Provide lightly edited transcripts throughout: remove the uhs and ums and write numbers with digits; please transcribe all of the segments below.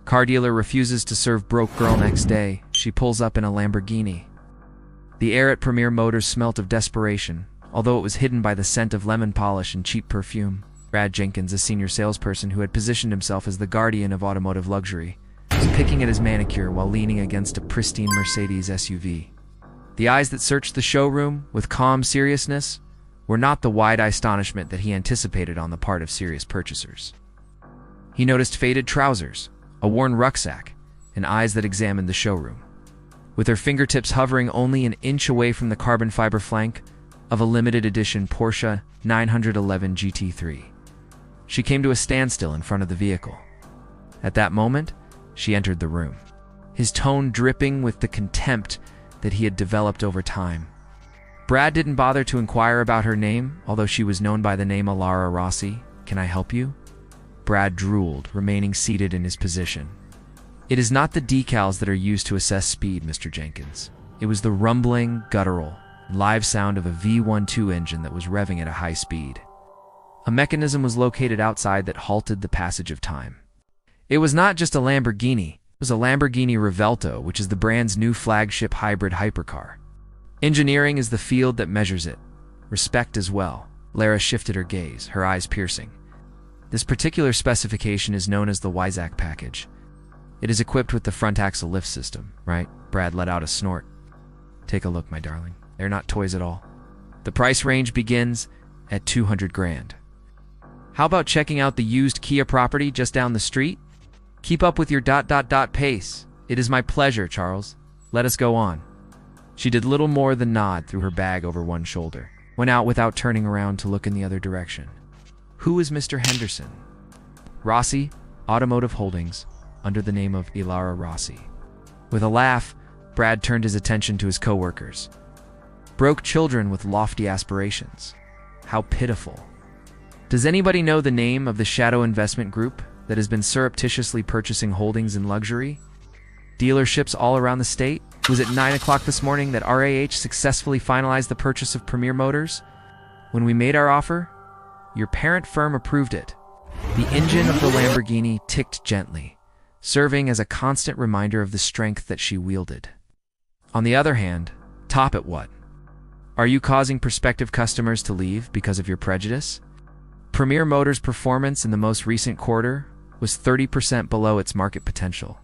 Car dealer refuses to serve broke girl next day. She pulls up in a Lamborghini. The air at Premier Motors smelt of desperation, although it was hidden by the scent of lemon polish and cheap perfume. Brad Jenkins, a senior salesperson who had positioned himself as the guardian of automotive luxury, was picking at his manicure while leaning against a pristine Mercedes SUV. The eyes that searched the showroom with calm seriousness were not the wide-eyed astonishment that he anticipated on the part of serious purchasers. He noticed faded trousers, a worn rucksack, and eyes that examined the showroom. With her fingertips hovering only an inch away from the carbon fiber flank of a limited edition Porsche 911 GT3, she came to a standstill in front of the vehicle. At that moment, she entered the room, his tone dripping with the contempt that he had developed over time. Brad didn't bother to inquire about her name, although she was known by the name Alara Rossi. "Can I help you?" Brad drooled, remaining seated in his position. "It is not the decals that are used to assess speed, Mr. Jenkins. It was the rumbling, guttural, live sound of a V12 engine that was revving at a high speed. A mechanism was located outside that halted the passage of time. It was not just a Lamborghini. It was a Lamborghini Revelto, which is the brand's new flagship hybrid hypercar. Engineering is the field that measures it. Respect as well." Lara shifted her gaze, her eyes piercing. "This particular specification is known as the Wyzak package. It is equipped with the front axle lift system, right?" Brad let out a snort. "Take a look, my darling. They're not toys at all. The price range begins at 200 grand. How about checking out the used Kia property just down the street? Keep up with your ... pace. It is my pleasure, Charles. Let us go on." She did little more than nod, threw her bag over one shoulder, went out without turning around to look in the other direction. "Who is Mr. Henderson?" "Rossi, Automotive Holdings, under the name of Alara Rossi." With a laugh, Brad turned his attention to his co-workers. "Broke children with lofty aspirations. How pitiful. Does anybody know the name of the shadow investment group that has been surreptitiously purchasing holdings in luxury dealerships all around the state? Was it 9 o'clock this morning that RAH successfully finalized the purchase of Premier Motors? When we made our offer, your parent firm approved it." The engine of the Lamborghini ticked gently, serving as a constant reminder of the strength that she wielded. "On the other hand, top it what? Are you causing prospective customers to leave because of your prejudice? Premier Motors' performance in the most recent quarter was 30% below its market potential.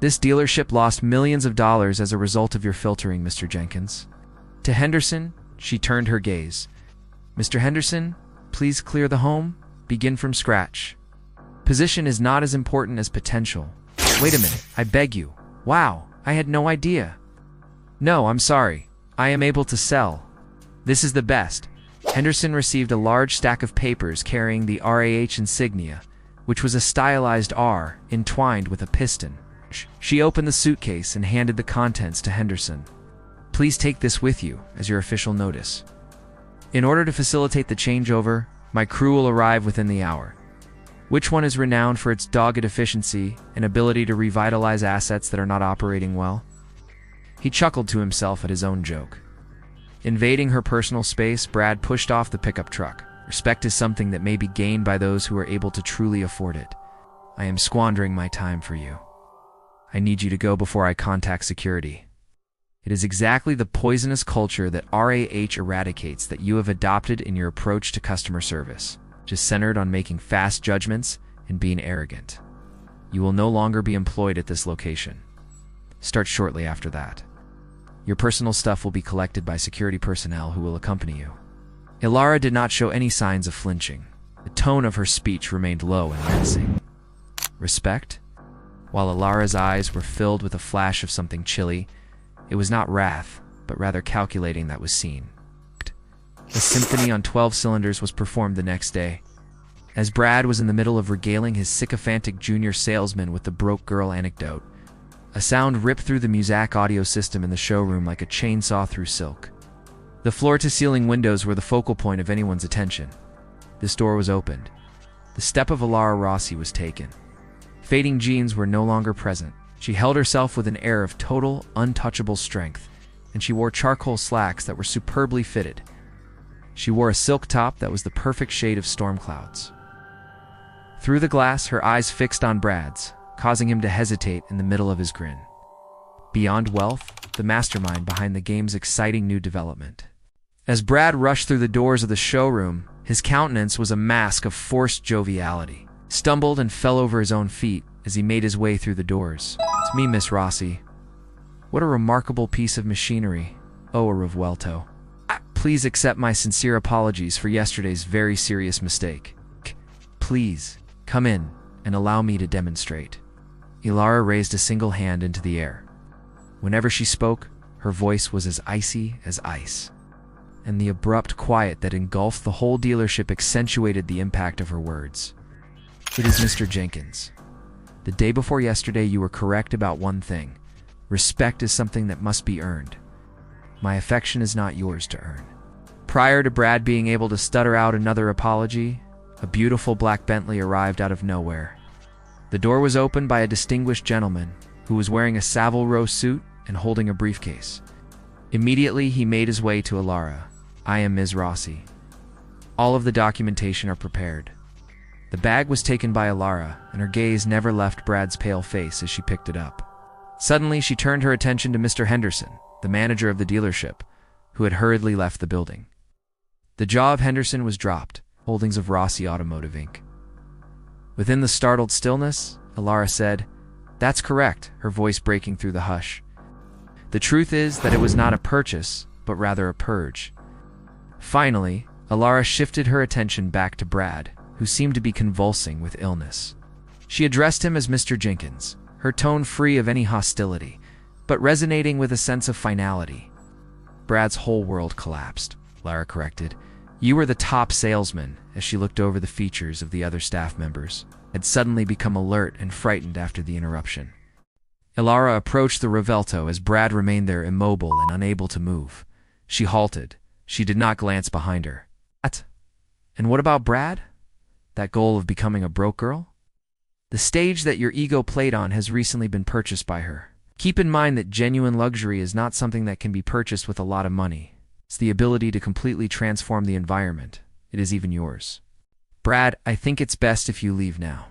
This dealership lost millions of dollars as a result of your filtering, Mr. Jenkins." To Henderson, she turned her gaze. "Mr. Henderson, please clear the home. Begin from scratch. Position is not as important as potential." "Wait a minute, I beg you. Wow, I had no idea." "No, I'm sorry. I am able to sell. This is the best." Henderson received a large stack of papers carrying the RAH insignia, which was a stylized R entwined with a piston. She opened the suitcase and handed the contents to Henderson. "Please take this with you as your official notice. In order to facilitate the changeover, my crew will arrive within the hour. Which one is renowned for its dogged efficiency and ability to revitalize assets that are not operating well?" He chuckled to himself at his own joke. Invading her personal space, Brad pushed off the pickup truck. "Respect is something that may be gained by those who are able to truly afford it. I am squandering my time for you. I need you to go before I contact security. It is exactly the poisonous culture that RAH eradicates that you have adopted in your approach to customer service, just centered on making fast judgments and being arrogant. You will no longer be employed at this location. Start shortly after that. Your personal stuff will be collected by security personnel who will accompany you." Alara did not show any signs of flinching. The tone of her speech remained low and menacing. "Respect?" While Alara's eyes were filled with a flash of something chilly, it was not wrath, but rather calculating that was seen. A symphony on 12 cylinders was performed the next day. As Brad was in the middle of regaling his sycophantic junior salesman with the broke girl anecdote, a sound ripped through the Muzak audio system in the showroom like a chainsaw through silk. The floor-to-ceiling windows were the focal point of anyone's attention. This door was opened. The step of Alara Rossi was taken. Fading jeans were no longer present. She held herself with an air of total, untouchable strength, and she wore charcoal slacks that were superbly fitted. She wore a silk top that was the perfect shade of storm clouds. Through the glass, her eyes fixed on Brad's, causing him to hesitate in the middle of his grin. Beyond wealth, the mastermind behind the game's exciting new development. As Brad rushed through the doors of the showroom, his countenance was a mask of forced joviality. Stumbled and fell over his own feet as he made his way through the doors. "It's me, Miss Rossi. What a remarkable piece of machinery. Oh, a revuelto. Please accept my sincere apologies for yesterday's very serious mistake. Please, come in and allow me to demonstrate." Ilara raised a single hand into the air. Whenever she spoke, her voice was as icy as ice, and the abrupt quiet that engulfed the whole dealership accentuated the impact of her words. "It is Mr. Jenkins. The day before yesterday you were correct about one thing. Respect is something that must be earned. My affection is not yours to earn." Prior to Brad being able to stutter out another apology, a beautiful black Bentley arrived out of nowhere. The door was opened by a distinguished gentleman who was wearing a Savile Row suit and holding a briefcase. Immediately, he made his way to Ilara. "I am Ms. Rossi. All of the documentation are prepared." The bag was taken by Ilara, and her gaze never left Brad's pale face as she picked it up. Suddenly, she turned her attention to Mr. Henderson, the manager of the dealership, who had hurriedly left the building. The jaw of Henderson was dropped, holdings of Rossi Automotive Inc. Within the startled stillness, Ilara said, "That's correct," her voice breaking through the hush. "The truth is that it was not a purchase, but rather a purge." Finally, Ilara shifted her attention back to Brad, who seemed to be convulsing with illness. She addressed him as Mr. Jenkins, her tone free of any hostility, but resonating with a sense of finality. Brad's whole world collapsed. Lara corrected. "You were the top salesman," as she looked over the features of the other staff members, had suddenly become alert and frightened after the interruption. Ilara approached the Revuelto as Brad remained there immobile and unable to move. She halted. She did not glance behind her. "What? And what about Brad? That goal of becoming a broke girl? The stage that your ego played on has recently been purchased by her. Keep in mind that genuine luxury is not something that can be purchased with a lot of money. It's the ability to completely transform the environment. It is even yours. Brad, I think it's best if you leave now."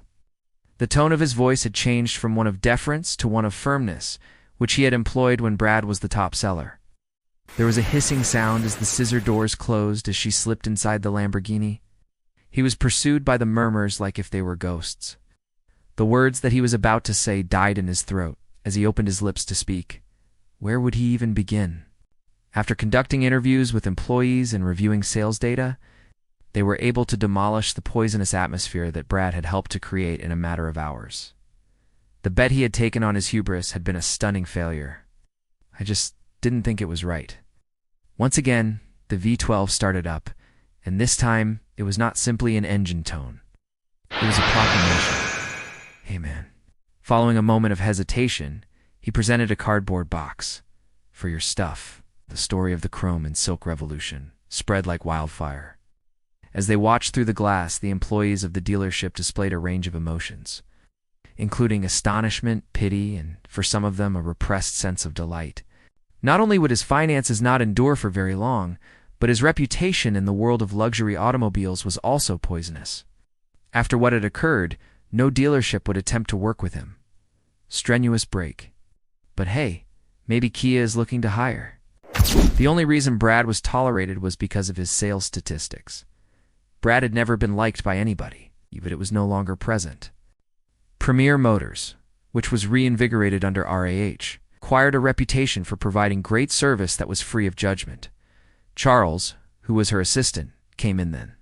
The tone of his voice had changed from one of deference to one of firmness, which he had employed when Brad was the top seller. There was a hissing sound as the scissor doors closed as she slipped inside the Lamborghini. He was pursued by the murmurs like if they were ghosts. The words that he was about to say died in his throat as he opened his lips to speak. Where would he even begin? After conducting interviews with employees and reviewing sales data, they were able to demolish the poisonous atmosphere that Brad had helped to create in a matter of hours. The bet he had taken on his hubris had been a stunning failure. "I just didn't think it was right." Once again, the V12 started up, and this time it was not simply an engine tone. It was a proclamation. "Hey man." Following a moment of hesitation, he presented a cardboard box. "For your stuff." The story of the chrome and silk revolution spread like wildfire. As they watched through the glass, the employees of the dealership displayed a range of emotions, including astonishment, pity, and, for some of them, a repressed sense of delight. Not only would his finances not endure for very long, but his reputation in the world of luxury automobiles was also poisonous. After what had occurred, no dealership would attempt to work with him. Strenuous break. But hey, maybe Kia is looking to hire. The only reason Brad was tolerated was because of his sales statistics. Brad had never been liked by anybody, but it was no longer present. Premier Motors, which was reinvigorated under RAH, acquired a reputation for providing great service that was free of judgment. Charles, who was her assistant, came in then.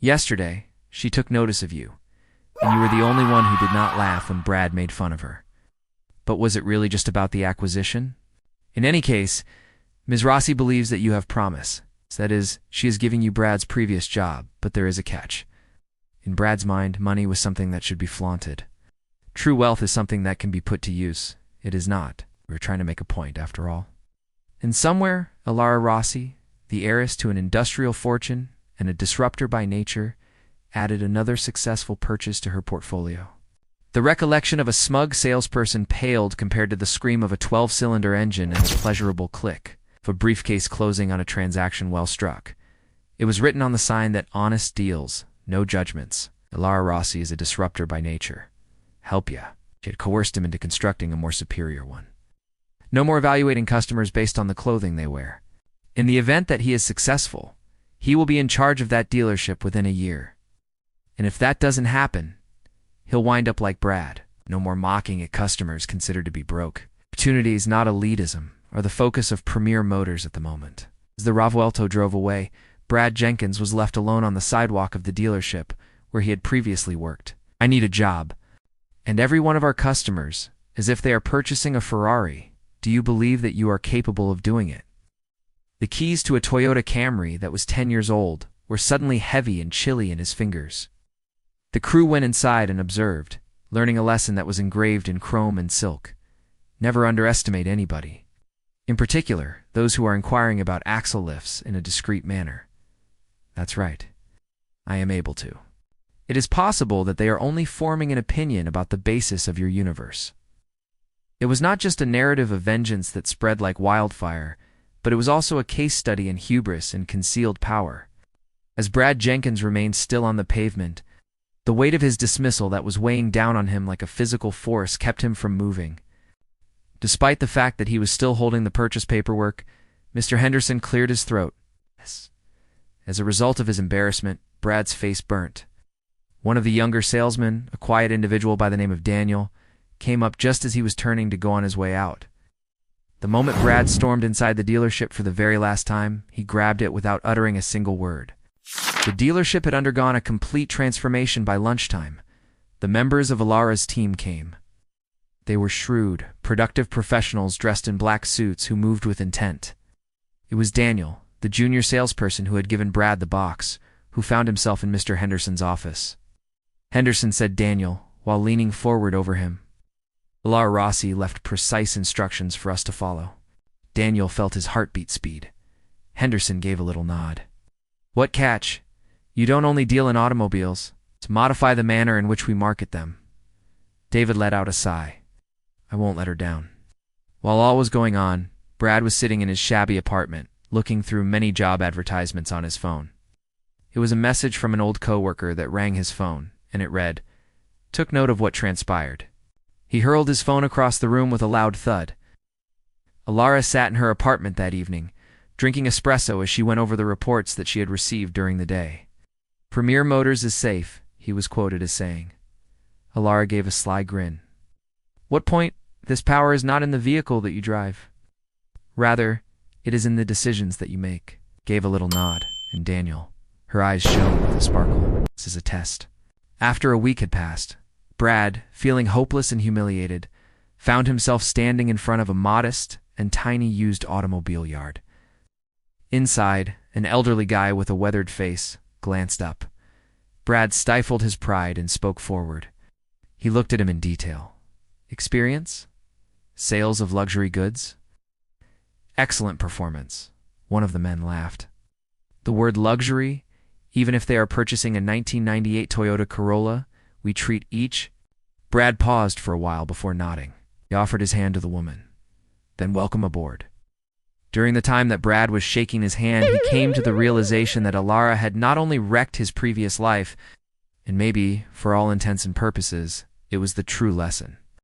"Yesterday, she took notice of you, and you were the only one who did not laugh when Brad made fun of her. But was it really just about the acquisition? In any case, Ms. Rossi believes that you have promise. That is, she is giving you Brad's previous job, but there is a catch. In Brad's mind, money was something that should be flaunted. True wealth is something that can be put to use. It is not. We're trying to make a point, after all." And somewhere, Ilara Rossi, the heiress to an industrial fortune and a disruptor by nature, added another successful purchase to her portfolio. The recollection of a smug salesperson paled compared to the scream of a 12-cylinder engine and the pleasurable click of a briefcase closing on a transaction well struck. It was written on the sign that honest deals, no judgments. Ilara Rossi is a disruptor by nature. Help ya. She had coerced him into constructing a more superior one. No more evaluating customers based on the clothing they wear. In the event that he is successful, he will be in charge of that dealership within a year. And if that doesn't happen, he'll wind up like Brad. No more mocking at customers considered to be broke. Opportunities, not elitism, are the focus of Premier Motors at the moment. As the Ravuelto drove away, Brad Jenkins was left alone on the sidewalk of the dealership where he had previously worked. I need a job. And every one of our customers, as if they are purchasing a Ferrari, do you believe that you are capable of doing it? The keys to a Toyota Camry that was 10 years old were suddenly heavy and chilly in his fingers. The crew went inside and observed, learning a lesson that was engraved in chrome and silk. Never underestimate anybody. In particular, those who are inquiring about axle lifts in a discreet manner. That's right. I am able to. It is possible that they are only forming an opinion about the basis of your universe. It was not just a narrative of vengeance that spread like wildfire, but it was also a case study in hubris and concealed power. As Brad Jenkins remained still on the pavement, the weight of his dismissal that was weighing down on him like a physical force kept him from moving. Despite the fact that he was still holding the purchase paperwork, Mr. Henderson cleared his throat. As a result of his embarrassment, Brad's face burnt. One of the younger salesmen, a quiet individual by the name of Daniel, came up just as he was turning to go on his way out. The moment Brad stormed inside the dealership for the very last time, he grabbed it without uttering a single word. The dealership had undergone a complete transformation by lunchtime. The members of Alara's team came. They were shrewd, productive professionals dressed in black suits who moved with intent. It was Daniel, the junior salesperson who had given Brad the box, who found himself in Mr. Henderson's office. Henderson said Daniel, while leaning forward over him. Alara Rossi left precise instructions for us to follow. Daniel felt his heartbeat speed. Henderson gave a little nod. What catch? You don't only deal in automobiles. To modify the manner in which we market them. David let out a sigh. I won't let her down. While all was going on, Brad was sitting in his shabby apartment, looking through many job advertisements on his phone. It was a message from an old coworker that rang his phone, and it read, "Took note of what transpired." He hurled his phone across the room with a loud thud. Alara sat in her apartment that evening, drinking espresso as she went over the reports that she had received during the day. Premier Motors is safe, he was quoted as saying. Alara gave a sly grin. What point? This power is not in the vehicle that you drive. Rather, it is in the decisions that you make. Gave a little nod, and Daniel, her eyes shone with a sparkle. This is a test. After a week had passed, Brad, feeling hopeless and humiliated, found himself standing in front of a modest and tiny used automobile yard. Inside, an elderly guy with a weathered face glanced up. Brad stifled his pride and spoke forward. He looked at him in detail. Experience? Sales of luxury goods? Excellent performance. One of the men laughed. The word luxury, even if they are purchasing a 1998 Toyota Corolla, we treat each. Brad paused for a while before nodding. He offered his hand to the woman. Then welcome aboard. During the time that Brad was shaking his hand, he came to the realization that Alara had not only wrecked his previous life, and maybe, for all intents and purposes, it was the true lesson.